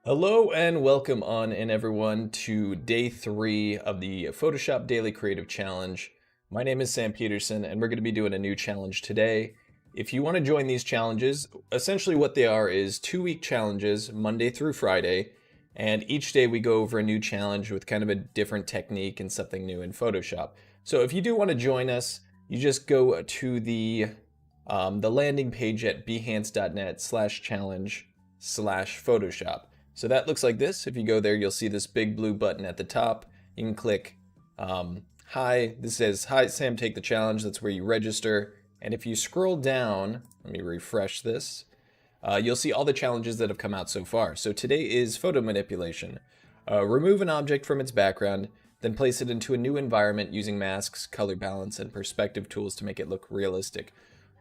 Hello and welcome on in everyone to day 3 of the Photoshop Daily Creative Challenge. My name is Sam Peterson and we're going to be doing a new challenge today. If you want to join these challenges, essentially what they are is 2-week challenges, Monday through Friday, and each day we go over a new challenge with kind of a different technique and something new in Photoshop. So if you do want to join us, you just go to the landing page at behance.net/challenge/Photoshop. So that looks like this. If you go there, you'll see this big blue button at the top. You can click hi. This says, hi, Sam, take the challenge. That's where you register. And if you scroll down, let me refresh this, you'll see all the challenges that have come out so far. So today is photo manipulation. Remove an object from its background, then place it into a new environment using masks, color balance, and perspective tools to make it look realistic.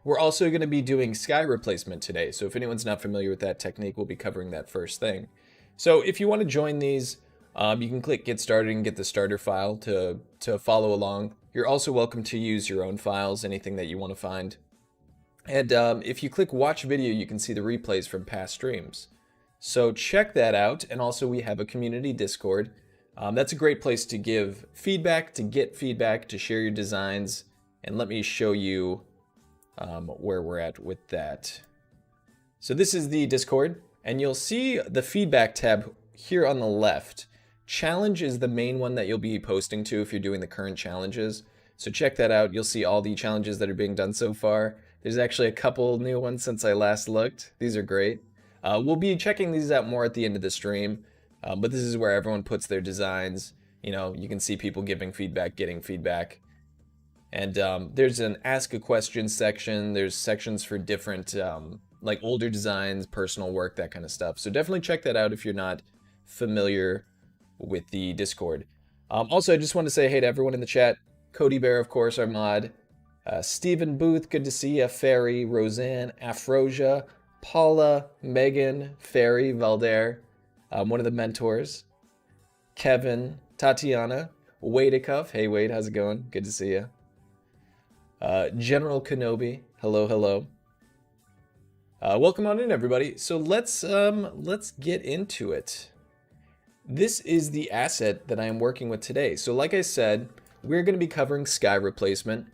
We're also going to be doing sky replacement today. So if anyone's not familiar with that technique, we'll be covering that first thing. So if you want to join these, you can click Get Started and get the starter file to follow along. You're also welcome to use your own files, anything that you want to find. And if you click Watch Video, you can see the replays from past streams. So check that out. And also we have a community Discord. That's a great place to give feedback, to get feedback, to share your designs. And let me show you where we're at with that. So this is the Discord. And you'll see the feedback tab here on the left. Challenge is the main one that you'll be posting to if you're doing the current challenges. So check that out. You'll see all the challenges that are being done so far. There's actually a couple new ones since I last looked. These are great. We'll be checking these out more at the end of the stream. But this is where everyone puts their designs. You know, you can see people giving feedback, getting feedback. And there's an ask a question section. There's sections for different like older designs, personal work, that kind of stuff. So definitely check that out if you're not familiar with the Discord. Also, I just want to say hey to everyone in the chat. Cody Bear, of course, our mod. Stephen Booth, good to see you. Ferry, Roseanne, Afrosia, Paula, Megan, Ferry, Valder, one of the mentors. Kevin, Tatiana, Wadecuff. Hey Wade, how's it going? Good to see you. General Kenobi, hello, hello. Welcome on in, everybody. So let's get into it. This is the asset that I am working with today. So like I said, we're going to be covering sky replacement,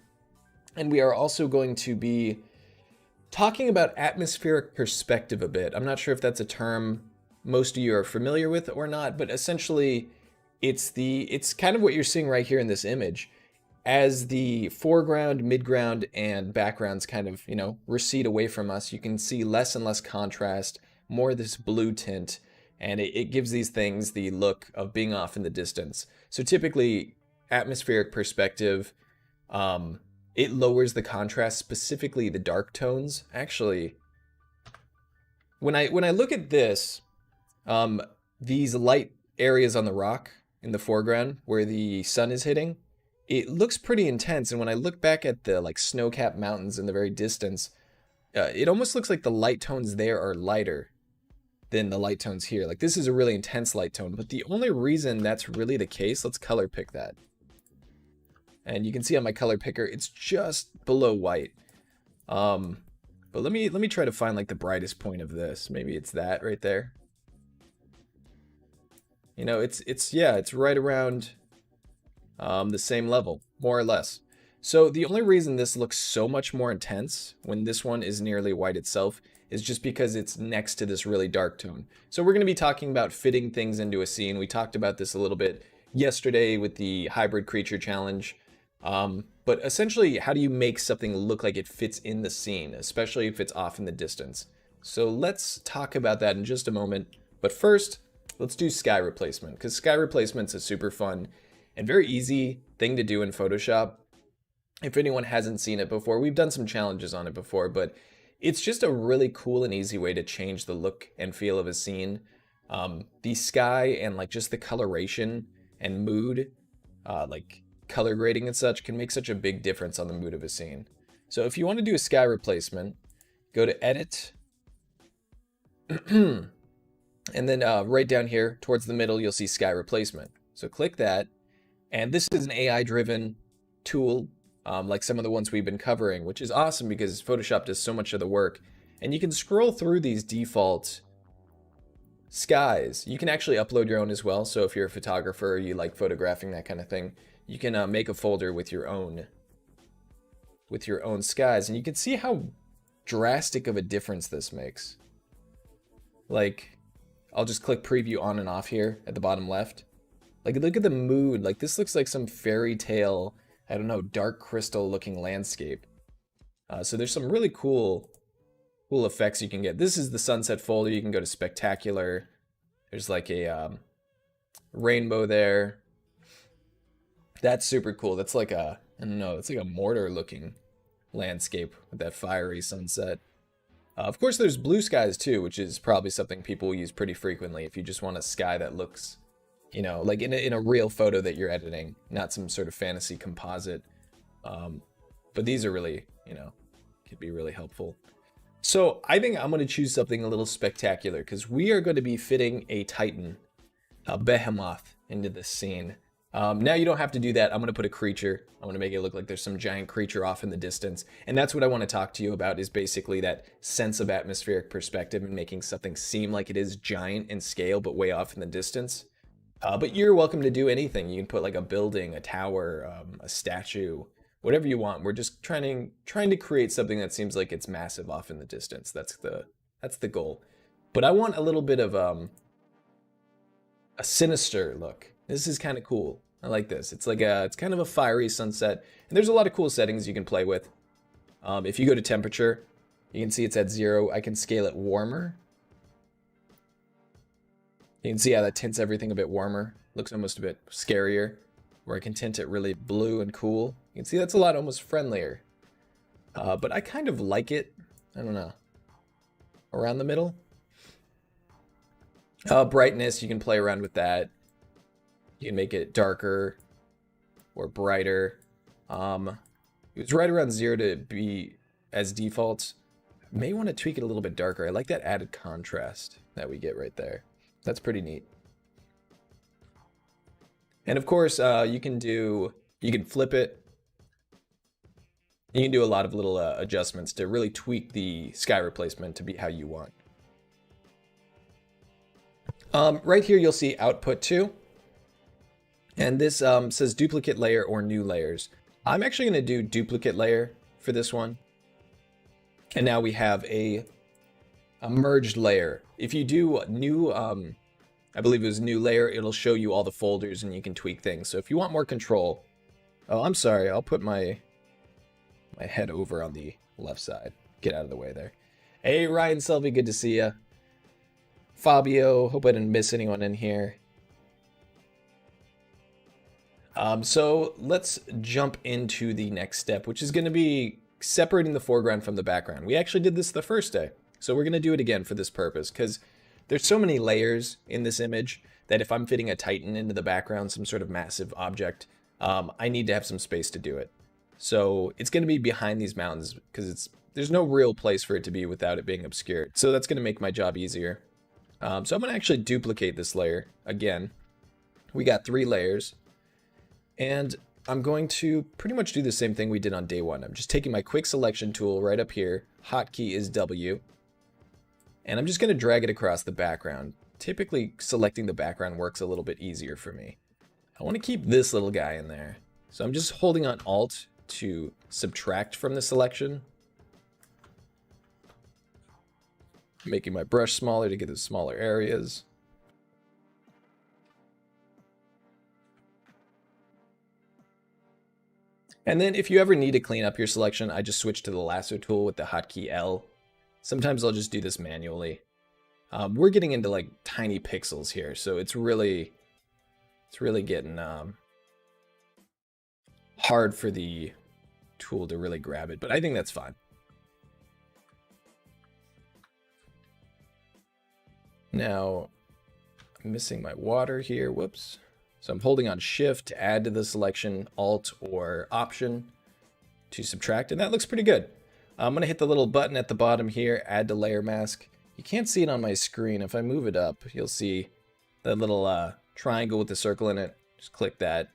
and we are also going to be talking about atmospheric perspective a bit. I'm not sure if that's a term most of you are familiar with or not, but essentially it's kind of what you're seeing right here in this image. As the foreground, midground, and backgrounds kind of, recede away from us, you can see less and less contrast, more of this blue tint, and it gives these things the look of being off in the distance. So typically, atmospheric perspective, it lowers the contrast, specifically the dark tones. Actually, when I look at this, these light areas on the rock in the foreground where the sun is hitting, it looks pretty intense, and when I look back at the snow-capped mountains in the very distance, it almost looks like the light tones there are lighter than the light tones here. Like, this is a really intense light tone, but the only reason that's really the case, let's color pick that. And you can see on my color picker, it's just below white. But let me try to find the brightest point of this. Maybe it's that right there. It's right around the same level, more or less. So the only reason this looks so much more intense when this one is nearly white itself is just because it's next to this really dark tone. So we're going to be talking about fitting things into a scene. We talked about this a little bit yesterday with the hybrid creature challenge. But essentially, how do you make something look like it fits in the scene, especially if it's off in the distance? So let's talk about that in just a moment. But first, let's do sky replacement, because sky replacement's a super fun and very easy thing to do in Photoshop. If anyone hasn't seen it before, we've done some challenges on it before, but it's just a really cool and easy way to change the look and feel of a scene. The sky and just the coloration and mood, color grading and such, can make such a big difference on the mood of a scene. So if you want to do a sky replacement, go to Edit, and then right down here towards the middle, you'll see sky replacement. So click that. And this is an AI-driven tool, like some of the ones we've been covering, which is awesome because Photoshop does so much of the work. And you can scroll through these default skies. You can actually upload your own as well. So if you're a photographer, you like photographing, that kind of thing, you can make a folder with your own skies, and you can see how drastic of a difference this makes. Like, I'll just click preview on and off here at the bottom left. Like, look at the mood. Like, this looks like some fairy tale, I don't know, dark crystal looking landscape. So there's some really cool effects you can get. This is the sunset folder. You can go to spectacular. There's like a rainbow there. That's super cool. That's like a, I don't know, it's like a mortar looking landscape with that fiery sunset. Of course, there's blue skies too, which is probably something people use pretty frequently if you just want a sky that looks, you know, like in a real photo that you're editing, not some sort of fantasy composite. But these are really, you know, could be really helpful. So I think I'm going to choose something a little spectacular because we are going to be fitting a Titan, a behemoth, into this scene. Now you don't have to do that. I'm going to put a creature. I want to make it look like there's some giant creature off in the distance. And that's what I want to talk to you about, is basically that sense of atmospheric perspective and making something seem like it is giant in scale but way off in the distance. But you're welcome to do anything. You can put like a building, a tower, a statue, whatever you want. We're just trying to create something that seems like it's massive off in the distance. That's the goal. But I want a little bit of a sinister look. This is kind of cool. I like this. It's like it's kind of a fiery sunset, and there's a lot of cool settings you can play with. If you go to temperature, you can see it's at 0. I can scale it warmer. You can see how that tints everything a bit warmer. Looks almost a bit scarier. Where I can tint it really blue and cool. You can see that's a lot almost friendlier. But I kind of like it. I don't know. Around the middle. Brightness, you can play around with that. You can make it darker or brighter. It was right around 0 to be as default. May want to tweak it a little bit darker. I like that added contrast that we get right there. That's pretty neat. And of course, you can flip it. You can do a lot of little adjustments to really tweak the sky replacement to be how you want. Right here, you'll see output 2. And this says duplicate layer or new layers. I'm actually going to do duplicate layer for this one. And now we have a merged layer. If you do new, I believe it was new layer, it'll show you all the folders and you can tweak things. So if you want more control, oh, I'm sorry, I'll put my head over on the left side. Get out of the way there. Hey, Ryan Selvey, good to see ya. Fabio, hope I didn't miss anyone in here. So let's jump into the next step, which is going to be separating the foreground from the background. We actually did this the first day, so we're going to do it again for this purpose, because there's so many layers in this image that if I'm fitting a Titan into the background, some sort of massive object, I need to have some space to do it. So it's going to be behind these mountains because there's no real place for it to be without it being obscured. So that's going to make my job easier. So I'm going to actually duplicate this layer again. We got 3 layers. And I'm going to pretty much do the same thing we did on day 1. I'm just taking my quick selection tool right up here. Hotkey is W. And I'm just going to drag it across the background. Typically, selecting the background works a little bit easier for me. I want to keep this little guy in there. So I'm just holding on Alt to subtract from the selection. Making my brush smaller to get the smaller areas. And then if you ever need to clean up your selection, I just switch to the lasso tool with the hotkey L. Sometimes I'll just do this manually. We're getting into like tiny pixels here, so it's really getting hard for the tool to really grab it, but I think that's fine. Now, I'm missing my water here, whoops. So I'm holding on Shift to add to the selection, Alt or Option to subtract, and that looks pretty good. I'm going to hit the little button at the bottom here, Add to Layer Mask. You can't see it on my screen. If I move it up, you'll see that little triangle with the circle in it. Just click that,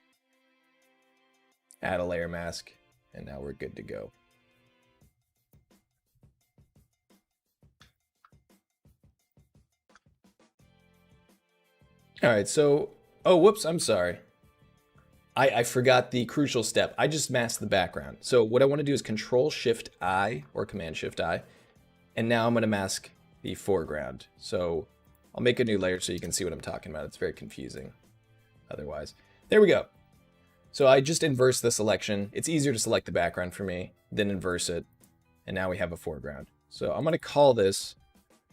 add a layer mask, and now we're good to go. All right, so, oh, whoops, I'm sorry. I forgot the crucial step. I just masked the background. So what I want to do is Control-Shift-I or Command-Shift-I, and now I'm going to mask the foreground. So I'll make a new layer so you can see what I'm talking about. It's very confusing otherwise. There we go. So I just inverse the selection. It's easier to select the background for me than inverse it. And now we have a foreground. So I'm going to call this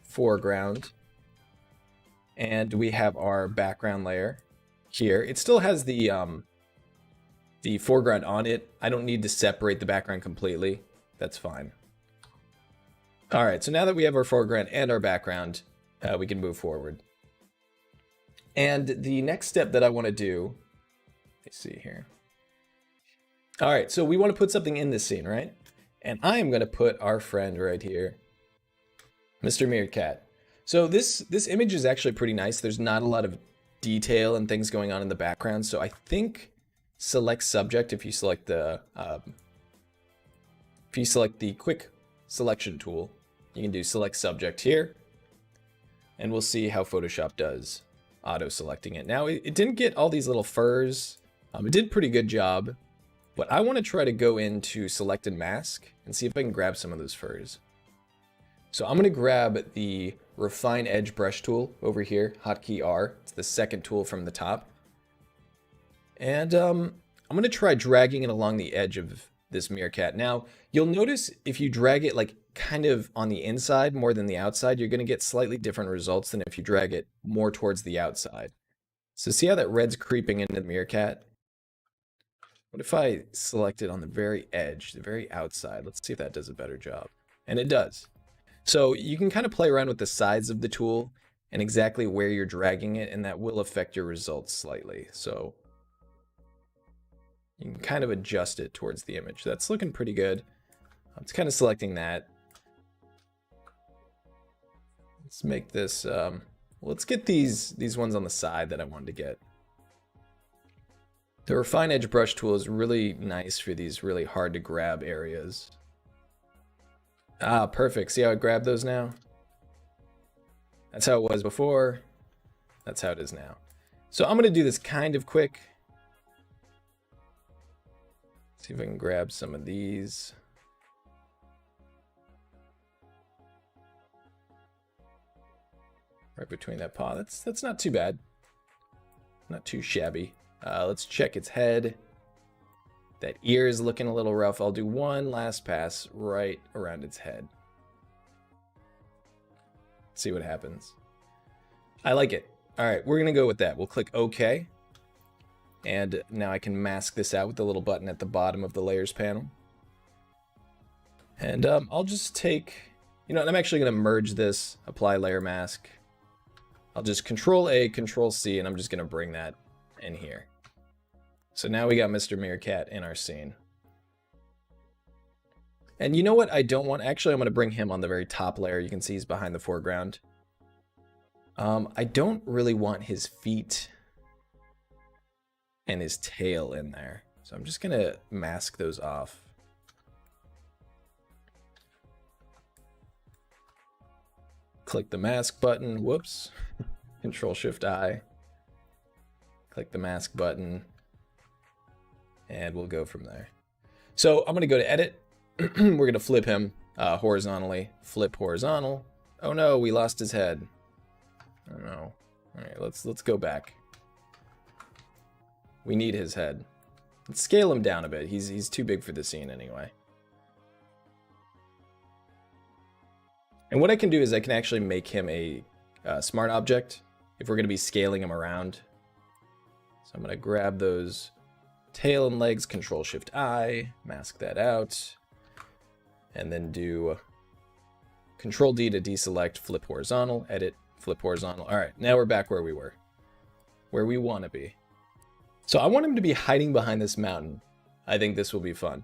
foreground. And we have our background layer here. It still has the foreground on it. I don't need to separate the background completely. That's fine. All right, so now that we have our foreground and our background, we can move forward. And the next step that I want to do, let's see here. All right, so we want to put something in this scene, right? And I am going to put our friend right here, Mr. Meerkat. So this image is actually pretty nice. There's not a lot of detail and things going on in the background. So I think select subject if you select the quick selection tool. You can do select subject here, and we'll see how Photoshop does auto selecting it. Now it didn't get all these little furs. It did a pretty good job, but I want to try to go into select and mask and see if I can grab some of those furs. So I'm going to grab the refine edge brush tool over here, hotkey R. It's the second tool from the top. And I'm going to try dragging it along the edge of this meerkat. Now, you'll notice if you drag it like kind of on the inside more than the outside, you're going to get slightly different results than if you drag it more towards the outside. So see how that red's creeping into the meerkat? What if I select it on the very edge, the very outside? Let's see if that does a better job. And it does. So you can kind of play around with the size of the tool and exactly where you're dragging it, and that will affect your results slightly. So you can kind of adjust it towards the image. That's looking pretty good. It's kind of selecting that. Let's make this, let's get these ones on the side that I wanted to get. The refine edge brush tool is really nice for these really hard to grab areas. Ah, perfect. See how I grabbed those now? That's how it was before. That's how it is now. So I'm going to do this kind of quick. See if I can grab some of these. Right between that paw. That's not too bad. Not too shabby. Let's check its head. That ear is looking a little rough. I'll do one last pass right around its head. See what happens. I like it. All right, we're going to go with that. We'll click OK. And now I can mask this out with the little button at the bottom of the layers panel. And I'll just take, I'm actually going to merge this, apply layer mask. I'll just Control A, Control C, and I'm just going to bring that in here. So now we got Mr. Meerkat in our scene. And you know what I don't want? Actually, I'm going to bring him on the very top layer. You can see he's behind the foreground. I don't really want his feet and his tail in there. So I'm just going to mask those off. Click the mask button. Whoops. Control-Shift-I. Click the mask button. And we'll go from there. So I'm going to go to Edit. We're going to flip him horizontally. Flip horizontal. Oh no, we lost his head. Oh no. All right, let's go back. We need his head. Let's scale him down a bit. He's too big for the scene anyway. And what I can do is I can actually make him a smart object if we're going to be scaling him around. So I'm going to grab those tail and legs, Control-Shift-I, mask that out, and then do Control-D to deselect, flip horizontal, edit, flip horizontal. All right, now we're back where we were, where we want to be. So I want him to be hiding behind this mountain. I think this will be fun.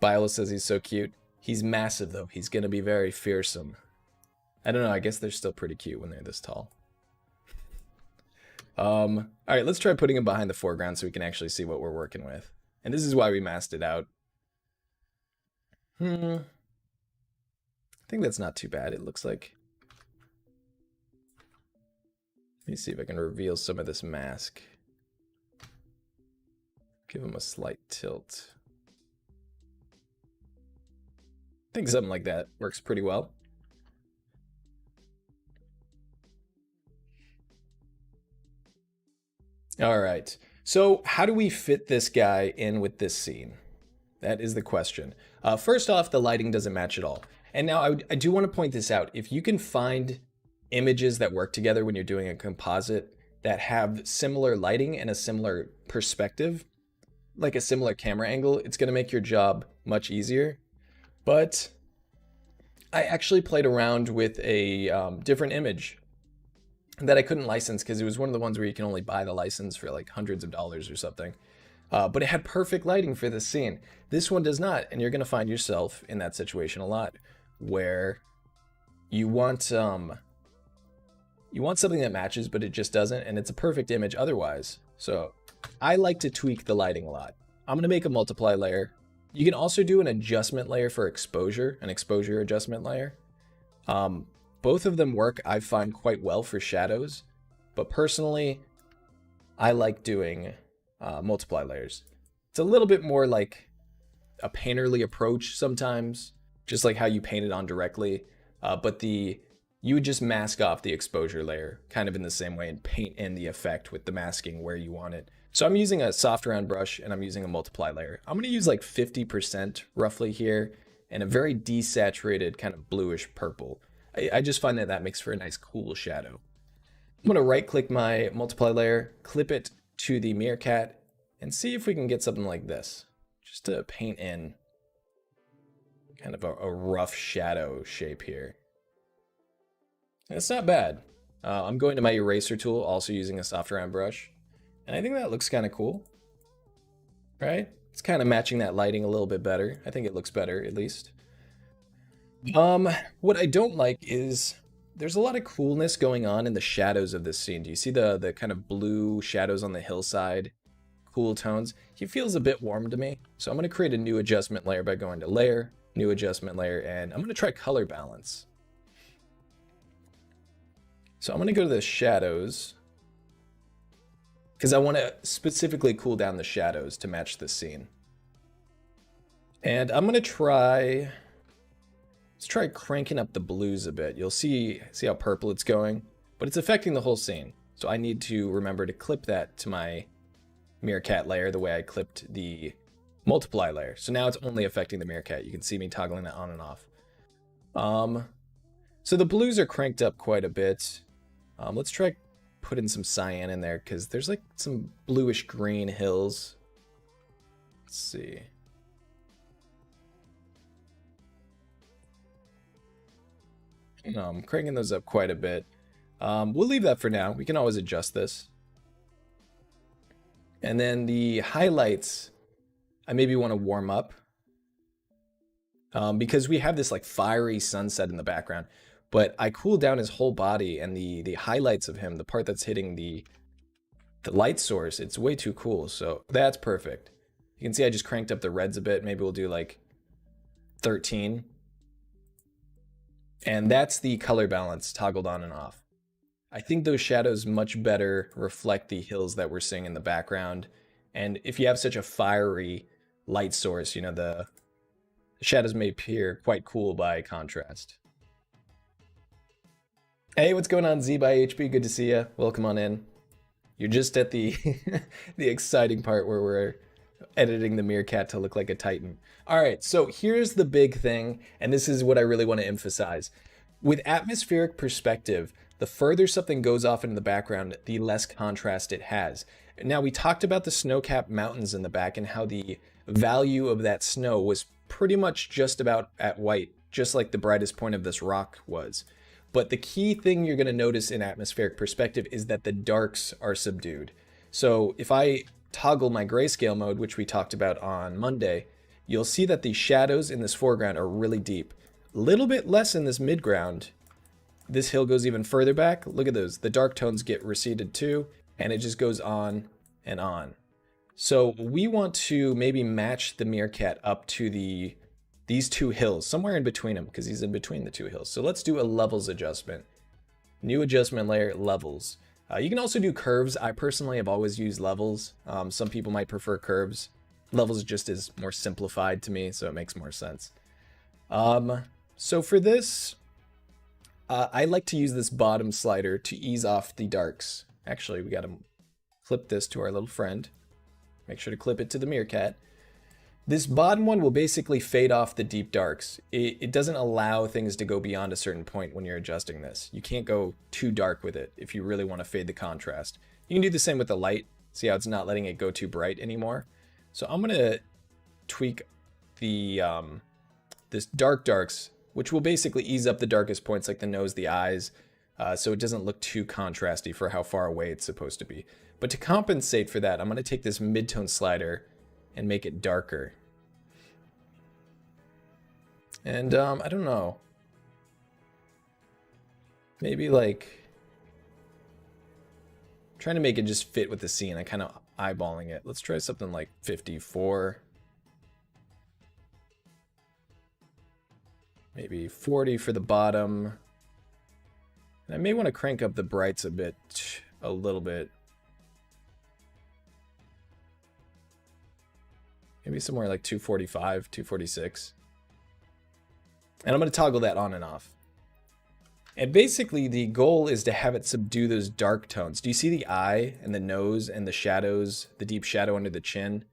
Viola says he's so cute. He's massive, though. He's going to be very fearsome. I don't know. I guess they're still pretty cute when they're this tall. All right, let's try putting him behind the foreground so we can actually see what we're working with. And this is why we masked it out. I think that's not too bad, it looks like. Let me see if I can reveal some of this mask. Give him a slight tilt. I think something like that works pretty well. All right, so how do we fit this guy in with this scene? That is the question. First off, the lighting doesn't match at all. And now I do want to point this out. If you can find images that work together when you're doing a composite that have similar lighting and a similar perspective, like a similar camera angle, it's going to make your job much easier. But I actually played around with a different image that I couldn't license because it was one of the ones where you can only buy the license for like hundreds of dollars or something. But it had perfect lighting for this scene. This one does not, and you're going to find yourself in that situation a lot, where you want something that matches, but it just doesn't, and it's a perfect image otherwise. So I like to tweak the lighting a lot. I'm going to make a multiply layer. You can also do an adjustment layer for exposure, an exposure adjustment layer. Both of them work, I find, quite well for shadows, but personally, I like doing multiply layers. It's a little bit more like a painterly approach sometimes, just like how you paint it on directly, but you would just mask off the exposure layer kind of in the same way and paint in the effect with the masking where you want it. So I'm using a soft round brush and I'm using a multiply layer. I'm going to use like 50% roughly here and a very desaturated kind of bluish purple. I just find that makes for a nice cool shadow. I'm going to right click my multiply layer, clip it to the meerkat, and see if we can get something like this, just to paint in kind of a rough shadow shape here. It's not bad. I'm going to my eraser tool, also using a soft round brush, and I think that looks kind of cool, right? It's kind of matching that lighting a little bit better. I think it looks better, at least. What I don't like is there's a lot of coolness going on in the shadows of this scene. Do you see the kind of blue shadows on the hillside? Cool tones. He feels a bit warm to me. So I'm going to create a new adjustment layer by going to Layer, New Adjustment Layer, and I'm going to try Color Balance. So I'm going to go to the shadows because I want to specifically cool down the shadows to match this scene. And I'm going to try... Let's try cranking up the blues a bit. You'll see how purple it's going, but it's affecting the whole scene. So I need to remember to clip that to my meerkat layer the way I clipped the multiply layer. So now it's only affecting the meerkat. You can see me toggling that on and off. So the blues are cranked up quite a bit. Let's try putting some cyan in there because there's like some bluish green hills. Let's see. I'm cranking those up quite a bit. We'll leave that for now. We can always adjust this. And then the highlights, I maybe want to warm up. Because we have this like fiery sunset in the background. But I cooled down his whole body and the highlights of him, the part that's hitting the light source, it's way too cool. So that's perfect. You can see I just cranked up the reds a bit. Maybe we'll do like 13. And that's the color balance toggled on and off. I think those shadows much better reflect the hills that we're seeing in the background. And if you have such a fiery light source, you know, the shadows may appear quite cool by contrast. Hey, what's going on, Z by HB? Good to see you. Welcome on in. You're just at the the exciting part where we're editing the meerkat to look like a titan. All right, so here's the big thing, and this is what I really want to emphasize. With atmospheric perspective, the further something goes off into the background, the less contrast it has. Now, we talked about the snow-capped mountains in the back and how the value of that snow was pretty much just about at white, just like the brightest point of this rock was. But the key thing you're going to notice in atmospheric perspective is that the darks are subdued. So if I toggle my grayscale mode, which we talked about on Monday, you'll see that the shadows in this foreground are really deep. A little bit less in this midground. This hill goes even further back. Look at those. The dark tones get receded too, and it just goes on and on. So we want to maybe match the meerkat up to these two hills, somewhere in between them, because he's in between the two hills. So let's do a levels adjustment. New adjustment layer, levels. You can also do curves. I personally have always used levels. Some people might prefer curves. Levels just is more simplified to me, so it makes more sense. So for this, I like to use this bottom slider to ease off the darks. Actually, we got to clip this to our little friend. Make sure to clip it to the meerkat. This bottom one will basically fade off the deep darks. It doesn't allow things to go beyond a certain point when you're adjusting this. You can't go too dark with it if you really want to fade the contrast. You can do the same with the light. See how it's not letting it go too bright anymore? So I'm going to tweak the this darks, which will basically ease up the darkest points like the nose, the eyes, so it doesn't look too contrasty for how far away it's supposed to be. But to compensate for that, I'm going to take this midtone slider and make it darker. And I don't know. Maybe like trying to make it just fit with the scene. I kind of eyeballing it. Let's try something like 54. Maybe 40 for the bottom. And I may want to crank up the brights a little bit. Maybe somewhere like 245, 246. And I'm going to toggle that on and off. And basically the goal is to have it subdue those dark tones. Do you see the eye and the nose and the shadows, the deep shadow under the chin?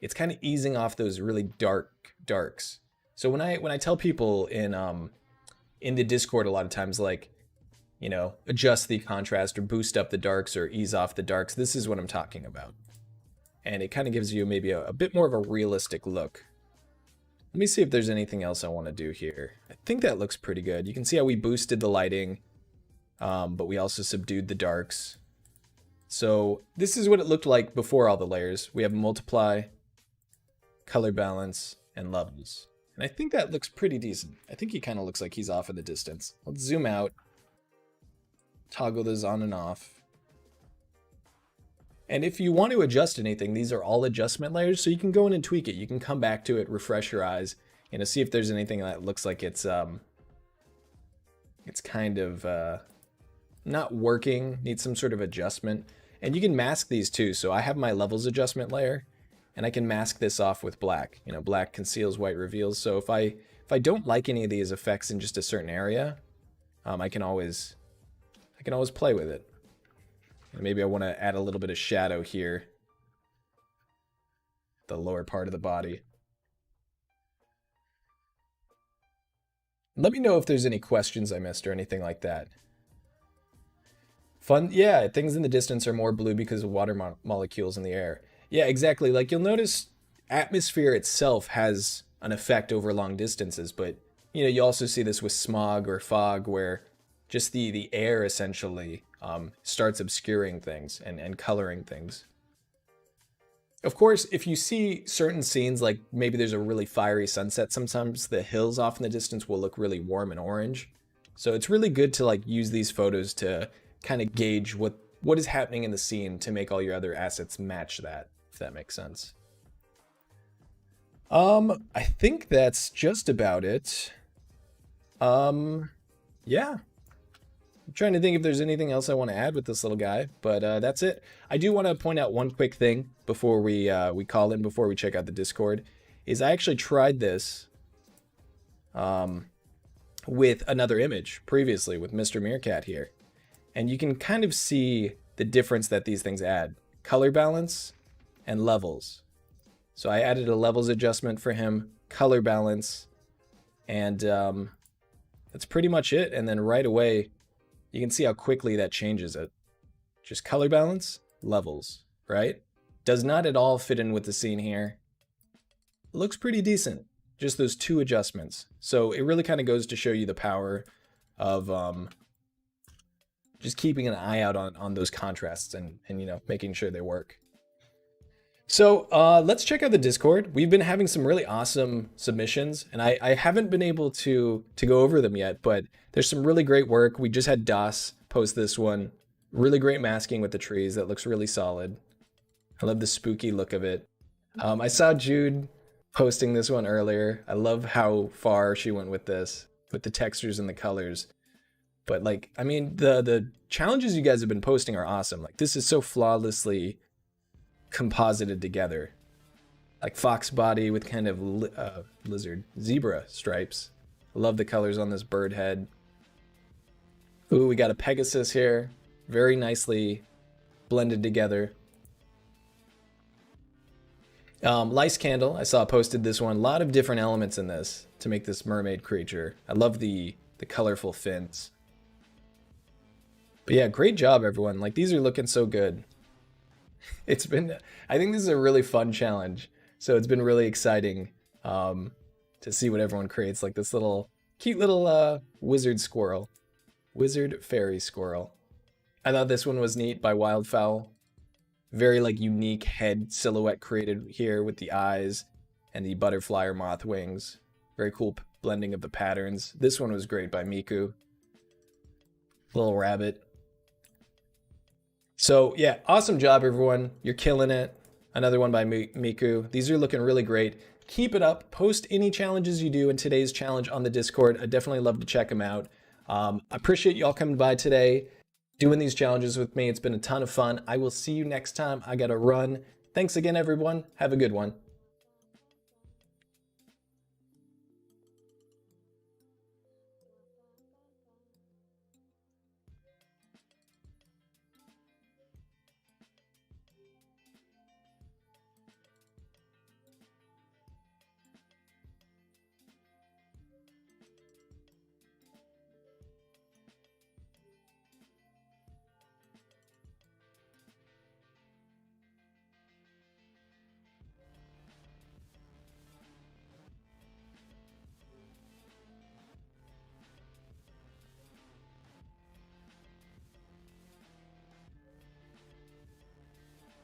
It's kind of easing off those really darks. So when I tell people in the Discord a lot of times, like, you know, adjust the contrast or boost up the darks or ease off the darks, this is what I'm talking about. And it kind of gives you maybe a bit more of a realistic look. Let me see if there's anything else I want to do here. I think that looks pretty good. You can see how we boosted the lighting, but we also subdued the darks. So this is what it looked like before all the layers. We have multiply, color balance, and levels. And I think that looks pretty decent. I think he kind of looks like he's off in the distance. Let's zoom out, toggle those on and off. And if you want to adjust anything, these are all adjustment layers, so you can go in and tweak it. You can come back to it, refresh your eyes, you know, see if there's anything that looks like it's kind of not working, needs some sort of adjustment. And you can mask these too. So I have my levels adjustment layer, and I can mask this off with black. You know, black conceals, white reveals. So if I don't like any of these effects in just a certain area, I can always play with it. Maybe I want to add a little bit of shadow here, the lower part of the body. Let me know if there's any questions I missed or anything like that. Fun, yeah, things in the distance are more blue because of water molecules in the air. Yeah, exactly. Like you'll notice atmosphere itself has an effect over long distances, but you know, you also see this with smog or fog where just the air essentially starts obscuring things and coloring things. Of course, if you see certain scenes, like maybe there's a really fiery sunset, sometimes the hills off in the distance will look really warm and orange. So it's really good to like use these photos to kind of gauge what is happening in the scene to make all your other assets match that, if that makes sense. I think that's just about it. Yeah. I'm trying to think if there's anything else I want to add with this little guy, but that's it. I do want to point out one quick thing before we call in, before we check out the Discord, is I actually tried this with another image previously with Mr. Meerkat here. And you can kind of see the difference that these things add. Color balance and levels. So I added a levels adjustment for him, color balance, and that's pretty much it. And then right away, you can see how quickly that changes it. Just color balance, levels, right? Does not at all fit in with the scene here. Looks pretty decent, just those two adjustments. So it really kind of goes to show you the power of just keeping an eye out on those contrasts and you know, making sure they work. So let's check out the Discord. We've been having some really awesome submissions, and I haven't been able to go over them yet, but there's some really great work. We just had Das post this one. Really great masking with the trees. That looks really solid. I love the spooky look of it. I saw Jude posting this one earlier. I love how far she went with this, with the textures and the colors. But like, I mean, the challenges you guys have been posting are awesome. Like, this is so flawlessly composited together. Like fox body with kind of lizard zebra stripes. I love the colors on this bird head. Ooh, we got a Pegasus here. Very nicely blended together. Lice Candle, I saw posted this one. A lot of different elements in this to make this mermaid creature. I love the colorful fins. But yeah, great job, everyone. Like, these are looking so good. It's been, I think this is a really fun challenge. So it's been really exciting to see what everyone creates. Like this little, cute little wizard squirrel. Wizard fairy squirrel. I thought this one was neat by Wildfowl. Very like unique head silhouette created here with the eyes and the butterfly or moth wings. Very cool blending of the patterns. This one was great by Miku. Little rabbit. So yeah, awesome job everyone. You're killing it. Another one by Miku. These are looking really great. Keep it up. Post any challenges you do in today's challenge on the Discord. I definitely love to check them out. I appreciate y'all coming by today, doing these challenges with me. It's been a ton of fun. I will see you next time. I gotta run. Thanks again, everyone. Have a good one.